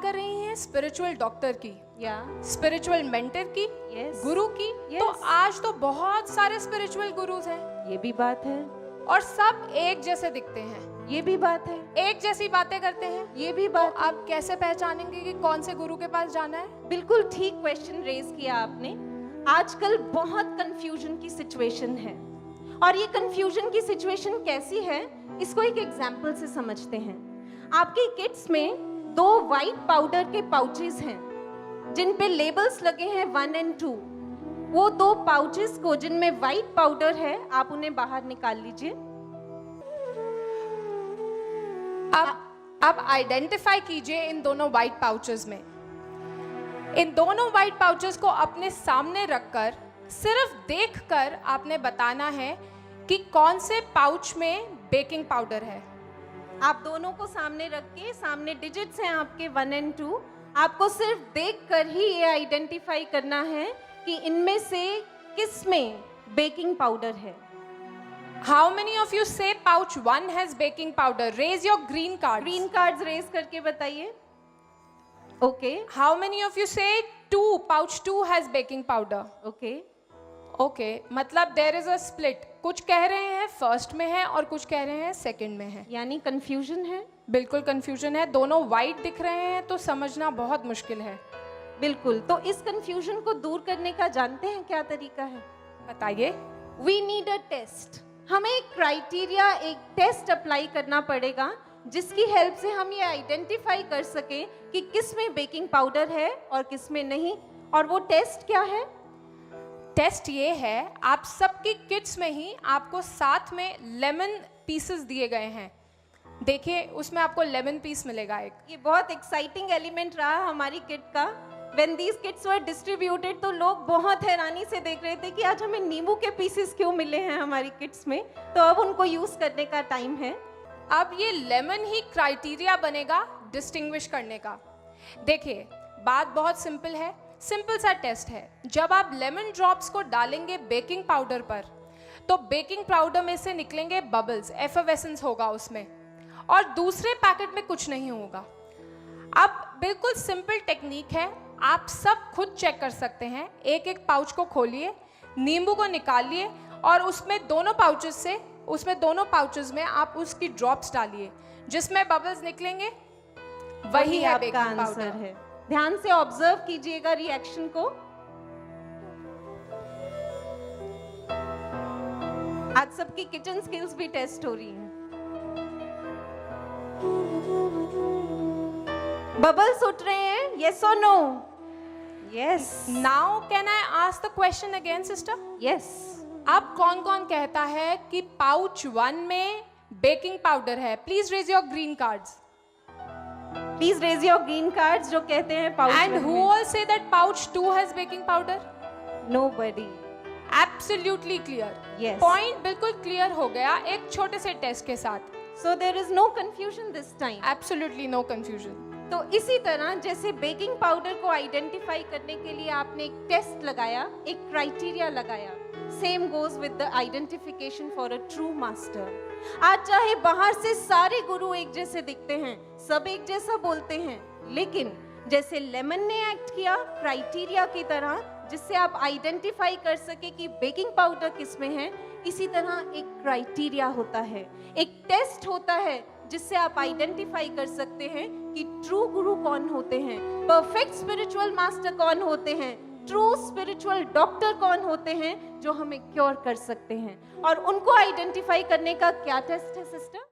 कर रही हैं स्पिरिचुअल डॉक्टर की या स्पिरिचुअल मेंटर की, Yes. गुरु की। Yes. तो आज तो बहुत सारे स्पिरिचुअल गुरुज हैं ये भी बात है, और सब एक जैसे दिखते हैं, ये भी बात है, एक जैसी बातें करते हैं। ये भी तो बात है। आप कैसे पहचानेंगे कि कौन से गुरु के पास जाना है? बिल्कुल ठीक क्वेश्चन रेज किया आपने। आजकल बहुत कंफ्यूजन की सिचुएशन है, और ये कंफ्यूजन की सिचुएशन कैसी है इसको एक एग्जांपल से समझते हैं। आपके किट्स में 2 वाइट पाउडर के पाउचेस हैं जिन पे लेबल्स लगे हैं 1 और 2। वो 2 पाउचेस को जिनमें वाइट पाउडर है आप उन्हें बाहर निकाल लीजिए। अब आइडेंटिफाई कीजिए इन दोनों व्हाइट पाउचेस में। इन दोनों व्हाइट पाउचेस को अपने सामने रखकर सिर्फ देखकर आपने बताना है कि कौन से पाउच में बेकिंग पाउडर है। आप दोनों को सामने रख के, सामने डिजिट्स हैं आपके 1 और 2, आपको सिर्फ देखकर ही ये आइडेंटिफाई करना है कि इनमें से किस में बेकिंग पाउडर है। How many of you say pouch 1 has baking powder? Raise your green cards. Green cards raise करके बताइए। Okay How many of you say pouch 2 has baking powder? Okay, Okay, मतलब there is a split. कुछ कह रहे हैं first में है और कुछ कह रहे हैं सेकंड में है। यानी कंफ्यूजन है। बिल्कुल कंफ्यूजन है, दोनों वाइट दिख रहे हैं तो समझना बहुत मुश्किल है। बिल्कुल, तो इस कंफ्यूजन को दूर करने का जानते हैं क्या तरीका है? बताइए। We need a test. हमें एक क्राइटेरिया, एक टेस्ट अप्लाई करना पड़ेगा जिसकी हेल्प से हम ये आइडेंटिफाई कर सके कि किस में बेकिंग पाउडर है और किस में नहीं। और वो टेस्ट क्या है? टेस्ट ये है, आप सबकी किट्स में ही आपको साथ में लेमन पीसेस दिए गए हैं। देखिए उसमें आपको लेमन पीस मिलेगा एक। ये बहुत एक्साइटिंग एलिमेंट रहा हमारी किट का। When these kits were distributed तो लोग बहुत हैरानी से देख रहे थे कि आज हमें नींबू के पीसेस क्यों मिले हैं हमारी किट्स में। तो अब उनको यूज करने का टाइम है। अब ये लेमन ही क्राइटेरिया बनेगा डिस्टिंग्विश करने का। देखिए बात बहुत सिंपल है, सिंपल सा टेस्ट है। जब आप लेमन ड्रॉप्स को डालेंगे बेकिंग पाउडर पर तो बेकिंग पाउडर में से निकलेंगे बबल्स, एफर्वेसेंस होगा उसमें, और दूसरे पैकेट में कुछ नहीं होगा। अब बिल्कुल सिंपल टेक्निक है, आप सब खुद चेक कर सकते हैं। एक एक पाउच को खोलिए, नींबू को निकालिए और उसमें दोनों पाउचेस में आप उसकी ड्रॉप्स डालिए, जिसमें बबल्स निकलेंगे वही है आपका बेकिंग आंसर पाउडर। है। ध्यान से ऑब्जर्व कीजिएगा रिएक्शन को। आज सबकी किचन स्किल्स भी टेस्ट हो रही हैं। बबल्स उठ रहे हैं, यस और no? Yes now can I ask the question again sister? Yes. अब कौन कौन कहता है कि पाउच 1 में बेकिंग पाउडर है? Please raise your green cards. Please raise your green cards जो कहते हैं pouch. And who all say that pouch 2 has baking powder? Nobody. Absolutely clear. Yes. Point बिल्कुल क्लियर हो गया एक छोटे से टेस्ट के साथ। So there is no confusion this time. Absolutely no confusion. तो इसी तरह जैसे बेकिंग पाउडर को आइडेंटिफाई करने के लिए आपने एक टेस्ट लगाया, एक क्राइटेरिया लगाया, same goes with the identification for a true master. आज चाहे बाहर से सारे गुरु एक जैसे दिखते हैं, सब एक जैसा बोलते हैं, लेकिन जैसे लेमन ने एक्ट किया क्राइटेरिया की तरह जिससे आप आइडेंटिफाई कर सके कि बेकिंग पाउडर किस में है, इसी तरह एक क्राइटेरिया होता है, एक टेस्ट होता है जिससे आप आइडेंटिफाई कर सकते हैं कि ट्रू गुरु कौन होते हैं, परफेक्ट स्पिरिचुअल मास्टर कौन होते हैं, ट्रू स्पिरिचुअल डॉक्टर कौन होते हैं जो हमें क्योर कर सकते हैं। और उनको आइडेंटिफाई करने का क्या टेस्ट है सिस्टर?